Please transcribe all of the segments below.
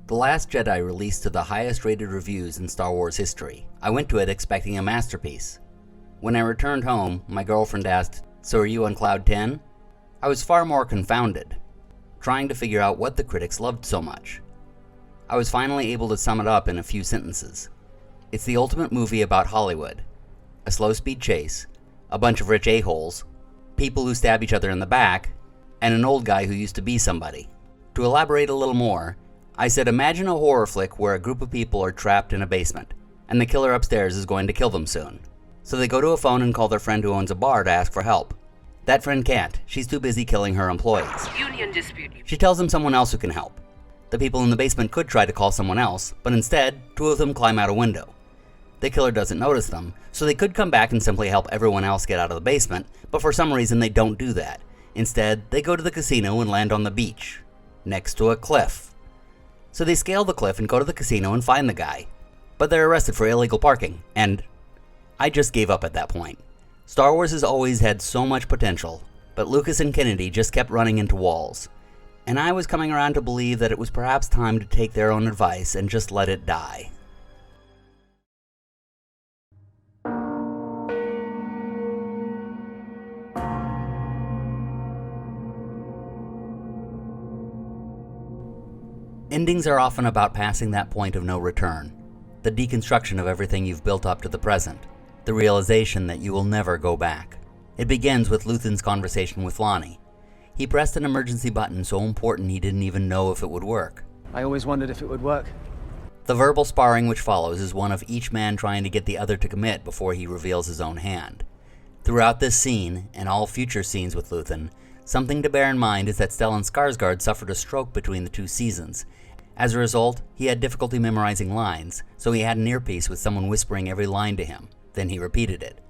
The Last Jedi released to the highest rated reviews in Star Wars history. I went to it expecting a masterpiece. When I returned home, my girlfriend asked, "So are you on Cloud 10? I was far more confounded, trying to figure out what the critics loved so much. I was finally able to sum it up in a few sentences. It's the ultimate movie about Hollywood. A slow-speed chase, a bunch of rich a-holes, people who stab each other in the back, and an old guy who used to be somebody." To elaborate a little more, I said imagine a horror flick where a group of people are trapped in a basement, and the killer upstairs is going to kill them soon. So they go to a phone and call their friend who owns a bar to ask for help. That friend can't. She's too busy killing her employees. Union dispute. She tells them someone else who can help. The people in the basement could try to call someone else, but instead, two of them climb out a window. The killer doesn't notice them, so they could come back and simply help everyone else get out of the basement, but for some reason they don't do that. Instead, they go to the casino and land on the beach, next to a cliff. So they scale the cliff and go to the casino and find the guy. But they're arrested for illegal parking, and I just gave up at that point. Star Wars has always had so much potential, but Lucas and Kennedy just kept running into walls. And I was coming around to believe that it was perhaps time to take their own advice and just let it die. Endings are often about passing that point of no return, the deconstruction of everything you've built up to the present, the realization that you will never go back. It begins with Luthen's conversation with Lonnie. He pressed an emergency button so important he didn't even know if it would work. I always wondered if it would work. The verbal sparring which follows is one of each man trying to get the other to commit before he reveals his own hand. Throughout this scene, and all future scenes with Luthen, something to bear in mind is that Stellan Skarsgård suffered a stroke between the two seasons. As a result, he had difficulty memorizing lines, so he had an earpiece with someone whispering every line to him, then he repeated it.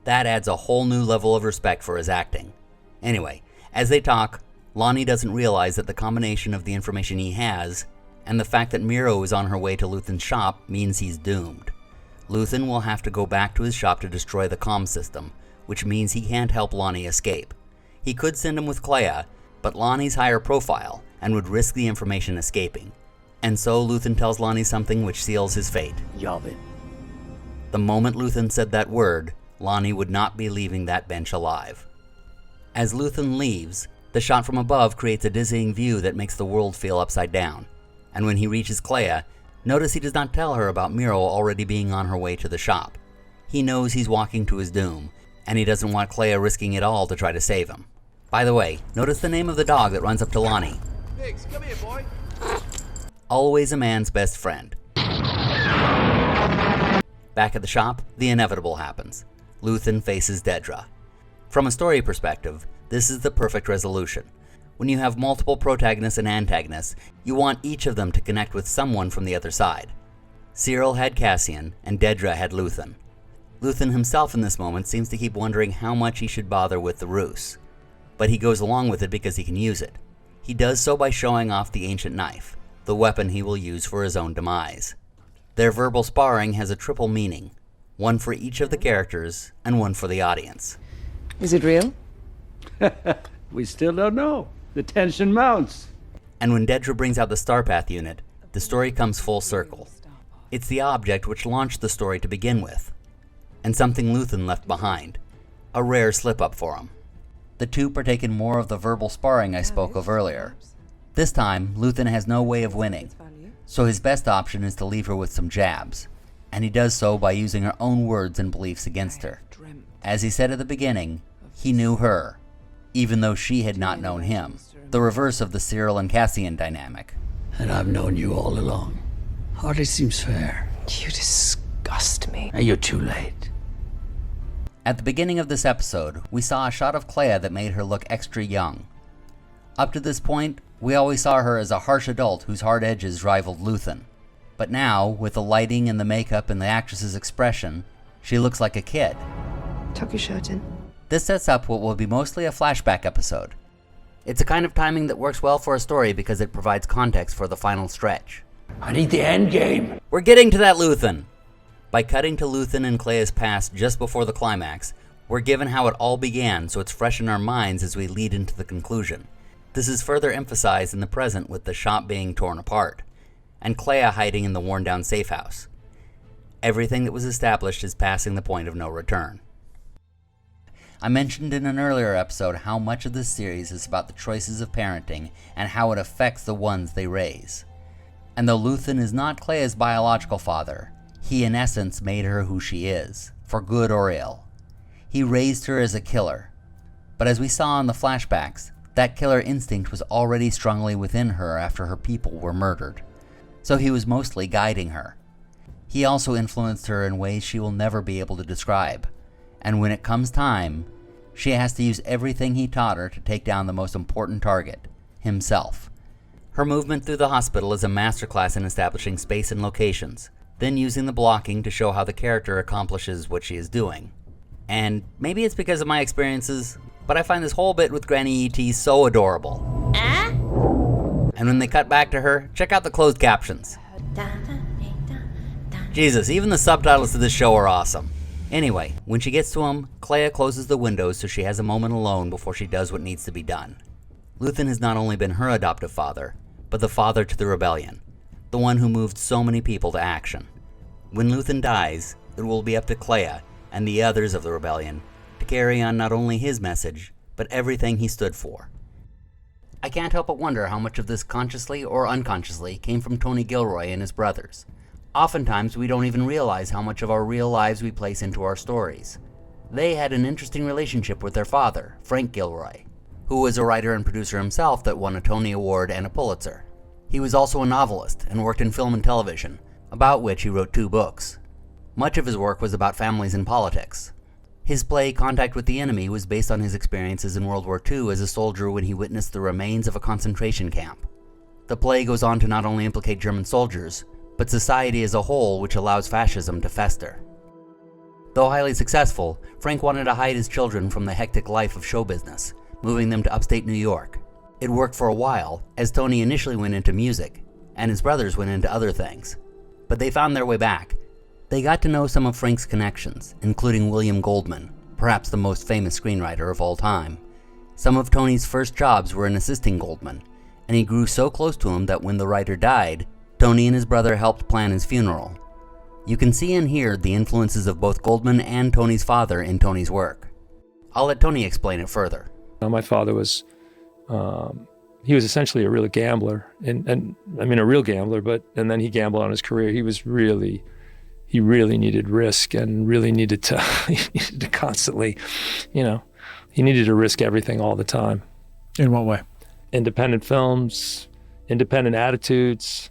That adds a whole new level of respect for his acting. Anyway, as they talk, Lonnie doesn't realize that the combination of the information he has and the fact that Miro is on her way to Luthen's shop means he's doomed. Luthen will have to go back to his shop to destroy the comm system, which means he can't help Lonnie escape. He could send him with Clea, but Lonnie's higher profile and would risk the information escaping. And so Luthen tells Lonnie something which seals his fate. Yavin. The moment Luthen said that word, Lonnie would not be leaving that bench alive. As Luthen leaves, the shot from above creates a dizzying view that makes the world feel upside down. And when he reaches Clea, notice he does not tell her about Miro already being on her way to the shop. He knows he's walking to his doom, and he doesn't want Clea risking it all to try to save him. By the way, notice the name of the dog that runs up to Lonnie. Biggs, come here, boy. Always a man's best friend. Back at the shop, the inevitable happens. Luthen faces Dedra. From a story perspective, this is the perfect resolution. When you have multiple protagonists and antagonists, you want each of them to connect with someone from the other side. Cyril had Cassian, and Dedra had Luthen. Luthen himself in this moment seems to keep wondering how much he should bother with the ruse. But he goes along with it because he can use it. He does so by showing off the ancient knife, the weapon he will use for his own demise. Their verbal sparring has a triple meaning, one for each of the characters and one for the audience. Is it real? We still don't know. The tension mounts. And when Dedra brings out the Starpath unit, the story comes full circle. It's the object which launched the story to begin with, and something Luthen left behind, a rare slip-up for him. The two partake in more of the verbal sparring I spoke of earlier. This time, Luthen has no way of winning, so his best option is to leave her with some jabs, and he does so by using her own words and beliefs against her. As he said at the beginning, he knew her, even though she had not known him, the reverse of the Cyril and Cassian dynamic. And I've known you all along. Hardly seems fair. You disgust me. Now you're too late. At the beginning of this episode, we saw a shot of Clea that made her look extra young. Up to this point, we always saw her as a harsh adult whose hard edges rivaled Luthen. But now, with the lighting and the makeup and the actress's expression, she looks like a kid. Tuck your shirt in. This sets up what will be mostly a flashback episode. It's a kind of timing that works well for a story because it provides context for the final stretch. I need the end game. We're getting to that, Luthen! By cutting to Luthen and Clea's past just before the climax, we're given how it all began so it's fresh in our minds as we lead into the conclusion. This is further emphasized in the present with the shop being torn apart. and Clea hiding in the worn-down safe house. Everything that was established is passing the point of no return. I mentioned in an earlier episode how much of this series is about the choices of parenting and how it affects the ones they raise. And though Luthen is not Clea's biological father, he in essence made her who she is, for good or ill. He raised her as a killer. But as we saw in the flashbacks, that killer instinct was already strongly within her after her people were murdered. So he was mostly guiding her. He also influenced her in ways she will never be able to describe. And when it comes time, she has to use everything he taught her to take down the most important target, himself. Her movement through the hospital is a masterclass in establishing space and locations, then using the blocking to show how the character accomplishes what she is doing. And maybe it's because of my experiences, but I find this whole bit with Granny E.T. so adorable. And when they cut back to her, check out the closed captions. Jesus, even the subtitles to this show are awesome. Anyway, when she gets to him, Clea closes the windows so she has a moment alone before she does what needs to be done. Luthen has not only been her adoptive father, but the father to the rebellion, the one who moved so many people to action. When Luthen dies, it will be up to Clea and the others of the rebellion to carry on not only his message, but everything he stood for. I can't help but wonder how much of this consciously or unconsciously came from Tony Gilroy and his brothers. Oftentimes, we don't even realize how much of our real lives we place into our stories. They had an interesting relationship with their father, Frank Gilroy, who was a writer and producer himself that won a Tony Award and a Pulitzer. He was also a novelist and worked in film and television, about which he wrote 2 books. Much of his work was about families and politics. His play Contact with the Enemy was based on his experiences in World War II as a soldier when he witnessed the remains of a concentration camp. The play goes on to not only implicate German soldiers, but society as a whole, which allows fascism to fester. Though highly successful, Frank wanted to hide his children from the hectic life of show business, moving them to upstate New York. It worked for a while, as Tony initially went into music, and his brothers went into other things. But they found their way back. They got to know some of Frank's connections, including William Goldman, perhaps the most famous screenwriter of all time. Some of Tony's first jobs were in assisting Goldman, and he grew so close to him that when the writer died, Tony and his brother helped plan his funeral. You can see and hear the influences of both Goldman and Tony's father in Tony's work. I'll let Tony explain it further. My father was, he was essentially a real gambler, and I mean a real gambler, and then he gambled on his career. He really needed risk and really needed to, he needed to constantly, he needed to risk everything all the time. In what way? Independent films, independent attitudes,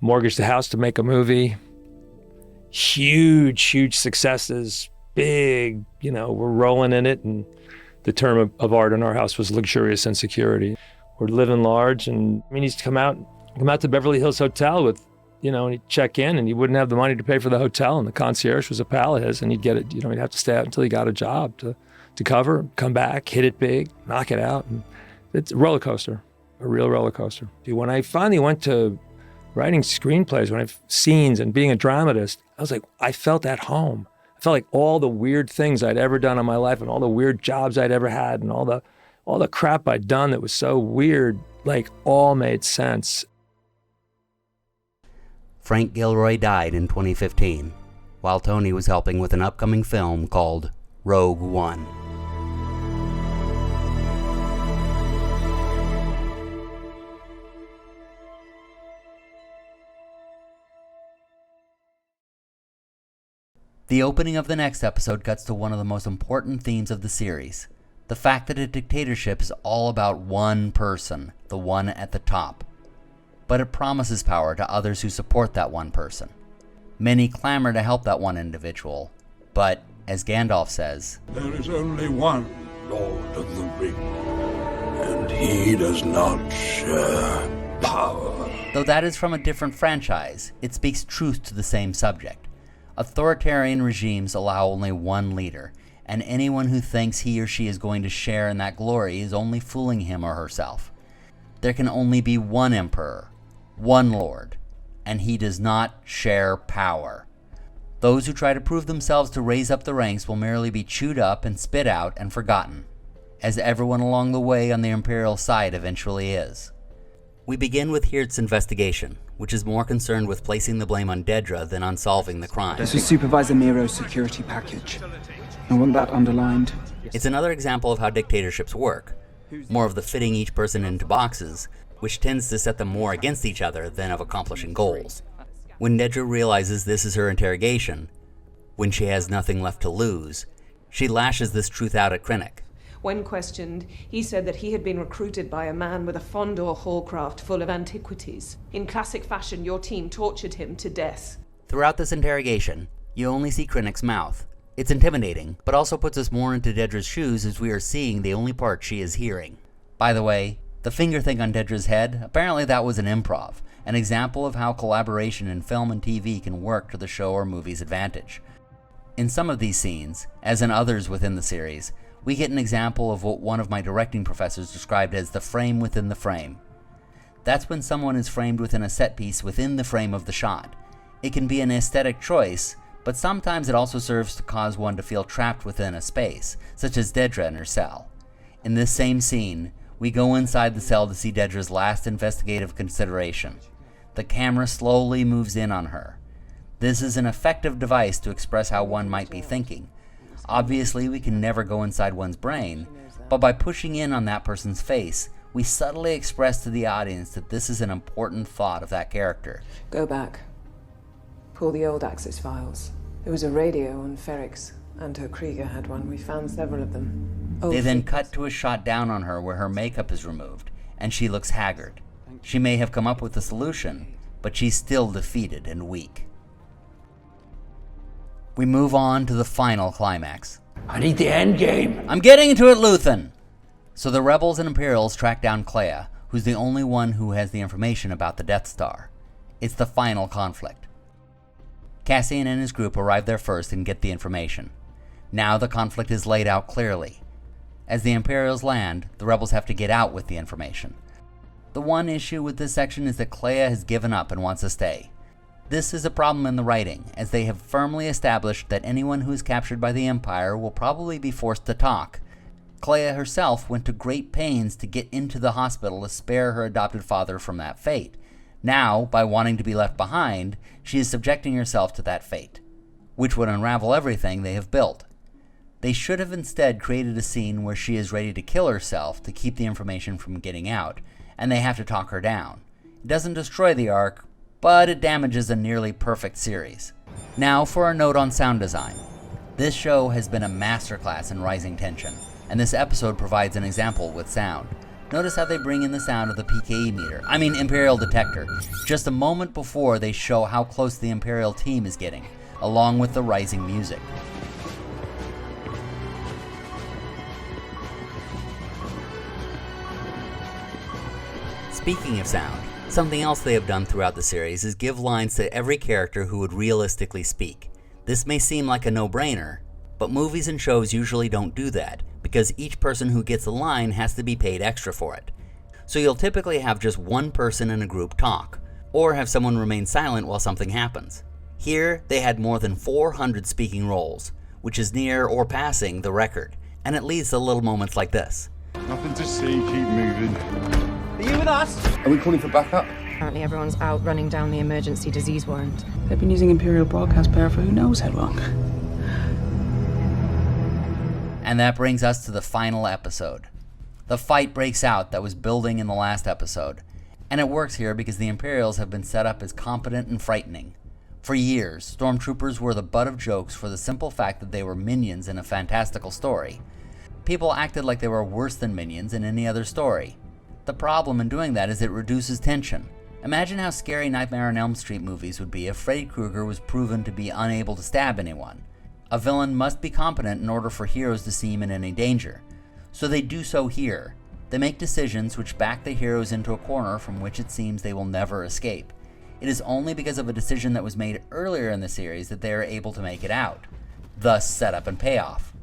mortgaged the house to make a movie, huge successes, big, we're rolling in it. And the term of art in our house was luxurious insecurity. We're living large, and he used to come out to Beverly Hills Hotel with, and he'd check in and he wouldn't have the money to pay for the hotel, and the concierge was a pal of his, and he'd get it, he'd have to stay out until he got a job to cover, come back, hit it big, knock it out. And it's a roller coaster, a real roller coaster. When I finally went to writing screenplays, scenes and being a dramatist, I was like, I felt at home. I felt like all the weird things I'd ever done in my life and all the weird jobs I'd ever had and all the crap I'd done that was so weird, all made sense. Frank Gilroy died in 2015, while Tony was helping with an upcoming film called Rogue One. The opening of the next episode cuts to one of the most important themes of the series, the fact that a dictatorship is all about one person, the one at the top. But it promises power to others who support that one person. Many clamor to help that one individual, but, as Gandalf says, there is only one Lord of the Ring, and he does not share power. Though that is from a different franchise, it speaks truth to the same subject. Authoritarian regimes allow only one leader, and anyone who thinks he or she is going to share in that glory is only fooling him or herself. There can only be one emperor, one lord, and he does not share power. Those who try to prove themselves to raise up the ranks will merely be chewed up and spit out and forgotten, as everyone along the way on the imperial side eventually is. We begin with Hirt's investigation, which is more concerned with placing the blame on Dedra than on solving the crime. This was Supervisor Miro's security package. I want that underlined. It's another example of how dictatorships work, more of the fitting each person into boxes, which tends to set them more against each other than of accomplishing goals. When Dedra realizes this is her interrogation, when she has nothing left to lose, she lashes this truth out at Krennic. When questioned, he said that he had been recruited by a man with a Fondor hallcraft full of antiquities. In classic fashion, your team tortured him to death. Throughout this interrogation, you only see Krennic's mouth. It's intimidating, but also puts us more into Dedra's shoes as we are seeing the only part she is hearing. By the way, the finger thing on Dedra's head, apparently that was an improv, an example of how collaboration in film and TV can work to the show or movie's advantage. In some of these scenes, as in others within the series, we get an example of what one of my directing professors described as the frame within the frame. That's when someone is framed within a set piece within the frame of the shot. It can be an aesthetic choice, but sometimes it also serves to cause one to feel trapped within a space, such as Dedra in her cell. In this same scene, we go inside the cell to see Dedra's last investigative consideration. The camera slowly moves in on her. This is an effective device to express how one might be thinking. Obviously, we can never go inside one's brain, but by pushing in on that person's face, we subtly express to the audience that this is an important thought of that character. Go back. Pull the old Axis files. There was a radio on Ferrix, and her Krieger had one. We found several of them. They then cut to a shot down on her where her makeup is removed, and she looks haggard. She may have come up with a solution, but she's still defeated and weak. We move on to the final climax. I need the end game. I'm getting to it, Luthen! So the rebels and Imperials track down Clea, who's the only one who has the information about the Death Star. It's the final conflict. Cassian and his group arrive there first and get the information. Now the conflict is laid out clearly. As the Imperials land, the rebels have to get out with the information. The one issue with this section is that Clea has given up and wants to stay. This is a problem in the writing, as they have firmly established that anyone who is captured by the Empire will probably be forced to talk. Clea herself went to great pains to get into the hospital to spare her adopted father from that fate. Now, by wanting to be left behind, she is subjecting herself to that fate, which would unravel everything they have built. They should have instead created a scene where she is ready to kill herself to keep the information from getting out, and they have to talk her down. It doesn't destroy the arc, but it damages a nearly perfect series. Now for a note on sound design. This show has been a masterclass in rising tension, and this episode provides an example with sound. Notice how they bring in the sound of the PKE meter, Imperial detector, just a moment before they show how close the Imperial team is getting, along with the rising music. Speaking of sound, something else they have done throughout the series is give lines to every character who would realistically speak. This may seem like a no-brainer, but movies and shows usually don't do that, because each person who gets a line has to be paid extra for it. So you'll typically have just one person in a group talk, or have someone remain silent while something happens. Here, they had more than 400 speaking roles, which is near or passing the record, and it leads to little moments like this. Nothing to see, keep moving. Are you with us? Are we calling for backup? Apparently everyone's out running down the emergency disease warrant. They've been using Imperial broadcast power for who knows how long. And that brings us to the final episode. The fight breaks out that was building in the last episode, and it works here because the Imperials have been set up as competent and frightening. For years, stormtroopers were the butt of jokes for the simple fact that they were minions in a fantastical story. People acted like they were worse than minions in any other story. The problem in doing that is it reduces tension. Imagine how scary Nightmare on Elm Street movies would be if Freddy Krueger was proven to be unable to stab anyone. A villain must be competent in order for heroes to seem in any danger. So they do so here. They make decisions which back the heroes into a corner from which it seems they will never escape. It is only because of a decision that was made earlier in the series that they are able to make it out. Thus, setup and payoff.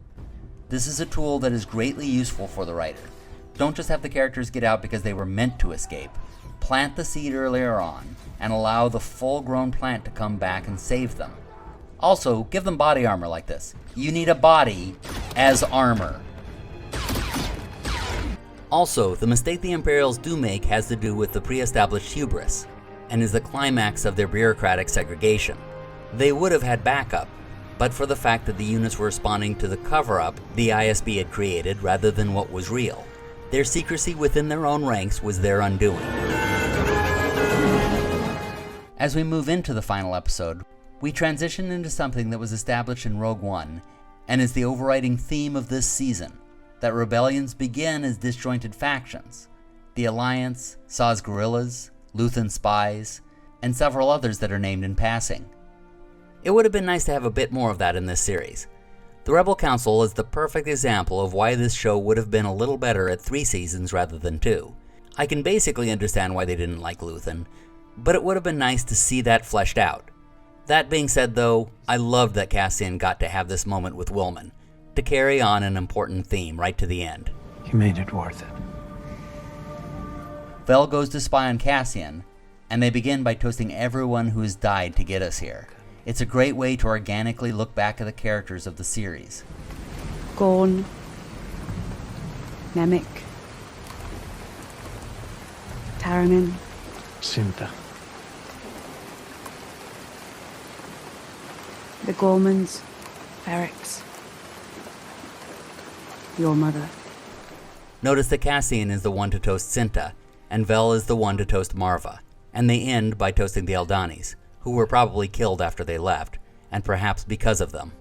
This is a tool that is greatly useful for the writer. Don't just have the characters get out because they were meant to escape. Plant the seed earlier on, and allow the full-grown plant to come back and save them. Also, give them body armor like this. You need a body as armor. Also, the mistake the Imperials do make has to do with the pre-established hubris, and is the climax of their bureaucratic segregation. They would have had backup, but for the fact that the units were responding to the cover-up the ISB had created rather than what was real. Their secrecy within their own ranks was their undoing. As we move into the final episode, we transition into something that was established in Rogue One, and is the overriding theme of this season, that rebellions begin as disjointed factions. The Alliance, Saw's guerrillas, Luthen spies, and several others that are named in passing. It would have been nice to have a bit more of that in this series. The Rebel Council is the perfect example of why this show would have been a little better at 3 seasons rather than 2. I can basically understand why they didn't like Luthen, but it would have been nice to see that fleshed out. That being said though, I loved that Cassian got to have this moment with Wilman, to carry on an important theme right to the end. You made it worth it. Vel goes to spy on Cassian, and they begin by toasting everyone who has died to get us here. It's a great way to organically look back at the characters of the series. Gorn, Nemik, Taramin, Cinta. the Gormans, Ferrix, your mother. Notice that Cassian is the one to toast Cinta, and Vel is the one to toast Marva, and they end by toasting the Eldanis, who were probably killed after they left, and perhaps because of them.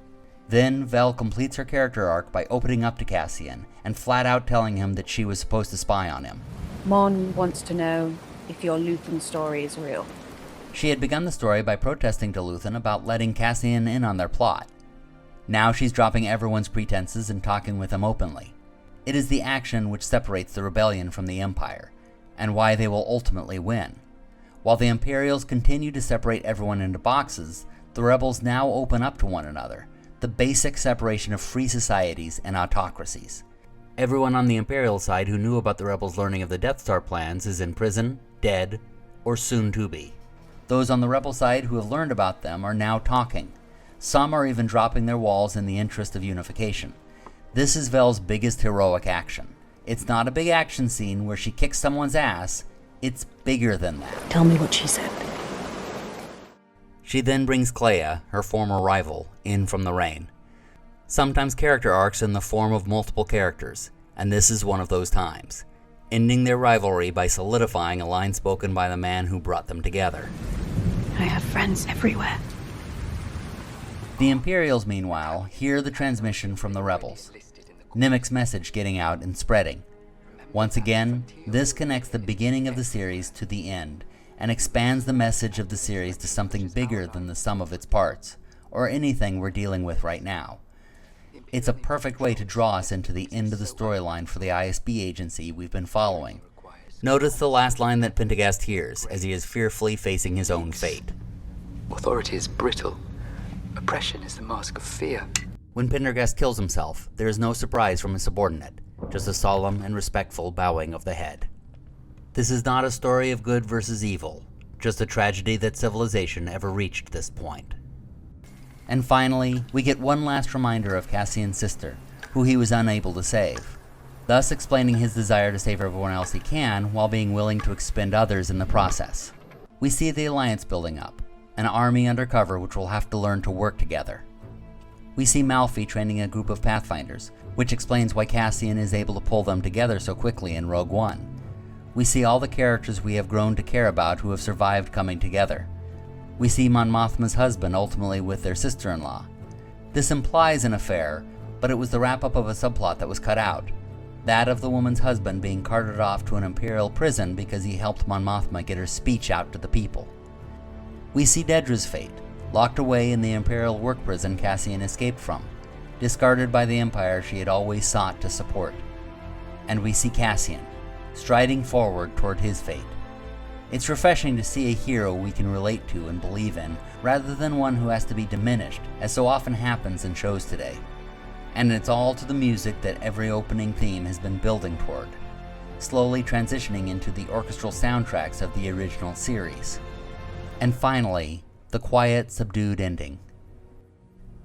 Then Vel completes her character arc by opening up to Cassian, and flat out telling him that she was supposed to spy on him. Mon wants to know if your Luthen story is real. She had begun the story by protesting to Luthen about letting Cassian in on their plot. Now she's dropping everyone's pretenses and talking with him openly. It is the action which separates the rebellion from the Empire, and why they will ultimately win. While the Imperials continue to separate everyone into boxes, the rebels now open up to one another, the basic separation of free societies and autocracies. Everyone on the Imperial side who knew about the rebels' learning of the Death Star plans is in prison, dead, or soon to be. Those on the rebel side who have learned about them are now talking. Some are even dropping their walls in the interest of unification. This is Vel's biggest heroic action. It's not a big action scene where she kicks someone's ass, it's bigger than that. Tell me what she said. She then brings Clea, her former rival, in from the rain. Sometimes character arcs in the form of multiple characters, and this is one of those times, ending their rivalry by solidifying a line spoken by the man who brought them together. I have friends everywhere. The Imperials, meanwhile, hear the transmission from the rebels. Nemik's message getting out and spreading. Once again, this connects the beginning of the series to the end, and expands the message of the series to something bigger than the sum of its parts, or anything we're dealing with right now. It's a perfect way to draw us into the end of the storyline for the ISB agency we've been following. Notice the last line that Pendergast hears as he is fearfully facing his own fate. Authority is brittle. Oppression is the mask of fear. When Pendergast kills himself, there is no surprise from his subordinate, just a solemn and respectful bowing of the head. This is not a story of good versus evil, just a tragedy that civilization ever reached this point. And finally, we get one last reminder of Cassian's sister, who he was unable to save, thus explaining his desire to save everyone else he can while being willing to expend others in the process. We see the Alliance building up, an army undercover which will have to learn to work together. We see Malfi training a group of Pathfinders, which explains why Cassian is able to pull them together so quickly in Rogue One. We see all the characters we have grown to care about who have survived coming together. We see Mon Mothma's husband ultimately with their sister-in-law. This implies an affair, but it was the wrap-up of a subplot that was cut out. That of the woman's husband being carted off to an Imperial prison because he helped Mon Mothma get her speech out to the people. We see Dedra's fate, locked away in the Imperial work prison Cassian escaped from, discarded by the Empire she had always sought to support. And we see Cassian, striding forward toward his fate. It's refreshing to see a hero we can relate to and believe in, rather than one who has to be diminished, as so often happens in shows today. And it's all to the music that every opening theme has been building toward, slowly transitioning into the orchestral soundtracks of the original series. And finally, the quiet, subdued ending.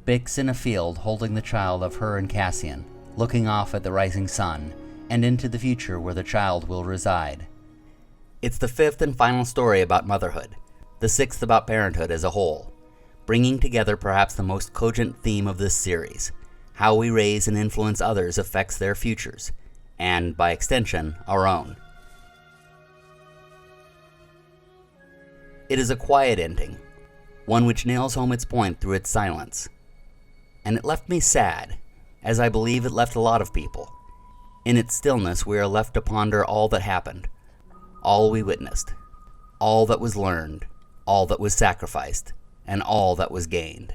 Bix in a field holding the child of her and Cassian, looking off at the rising sun, and into the future where the child will reside. It's the fifth and final story about motherhood, the sixth about parenthood as a whole, bringing together perhaps the most cogent theme of this series: how we raise and influence others affects their futures, and, by extension, our own. It is a quiet ending, one which nails home its point through its silence. And it left me sad, as I believe it left a lot of people. In its stillness, we are left to ponder all that happened, all we witnessed, all that was learned, all that was sacrificed, and all that was gained.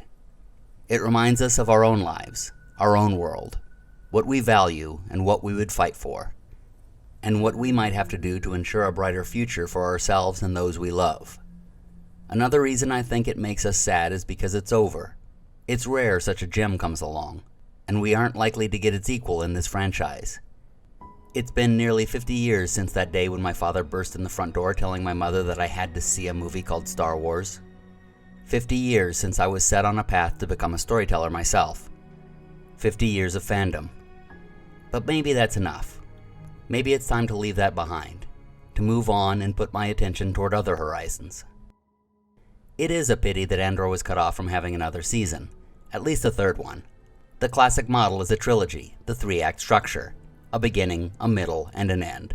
It reminds us of our own lives, our own world, what we value and what we would fight for, and what we might have to do to ensure a brighter future for ourselves and those we love. Another reason I think it makes us sad is because it's over. It's rare such a gem comes along, and we aren't likely to get its equal in this franchise. It's been nearly 50 years since that day when my father burst in the front door telling my mother that I had to see a movie called Star Wars. 50 years since I was set on a path to become a storyteller myself. 50 years of fandom. But maybe that's enough. Maybe it's time to leave that behind, to move on and put my attention toward other horizons. It is a pity that Andor was cut off from having another season, at least a third one. The classic model is a trilogy, the 3-act structure, a beginning, a middle, and an end.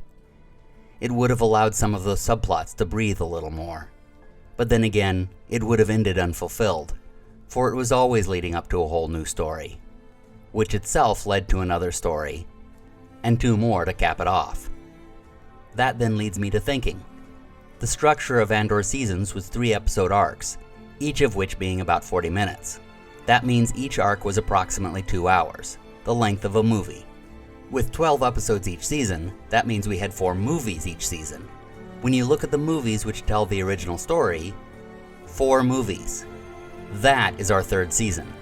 It would have allowed some of those subplots to breathe a little more. But then again, it would have ended unfulfilled, for it was always leading up to a whole new story, which itself led to another story, and 2 more to cap it off. That then leads me to thinking. The structure of Andor seasons was 3-episode arcs, each of which being about 40 minutes. That means each arc was approximately 2 hours, the length of a movie. With 12 episodes each season, that means we had 4 movies each season. When you look at the movies which tell the original story, 4 movies. That is our 3rd season.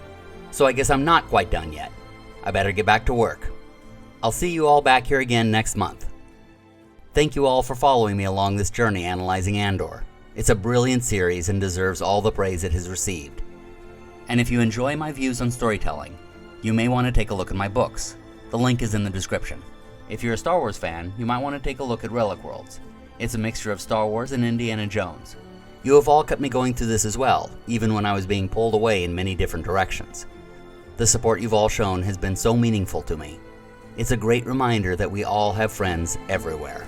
So I guess I'm not quite done yet. I better get back to work. I'll see you all back here again next month. Thank you all for following me along this journey analyzing Andor. It's a brilliant series and deserves all the praise it has received. And if you enjoy my views on storytelling, you may want to take a look at my books. The link is in the description. If you're a Star Wars fan, you might want to take a look at Relic Worlds. It's a mixture of Star Wars and Indiana Jones. You have all kept me going through this as well, even when I was being pulled away in many different directions. The support you've all shown has been so meaningful to me. It's a great reminder that we all have friends everywhere.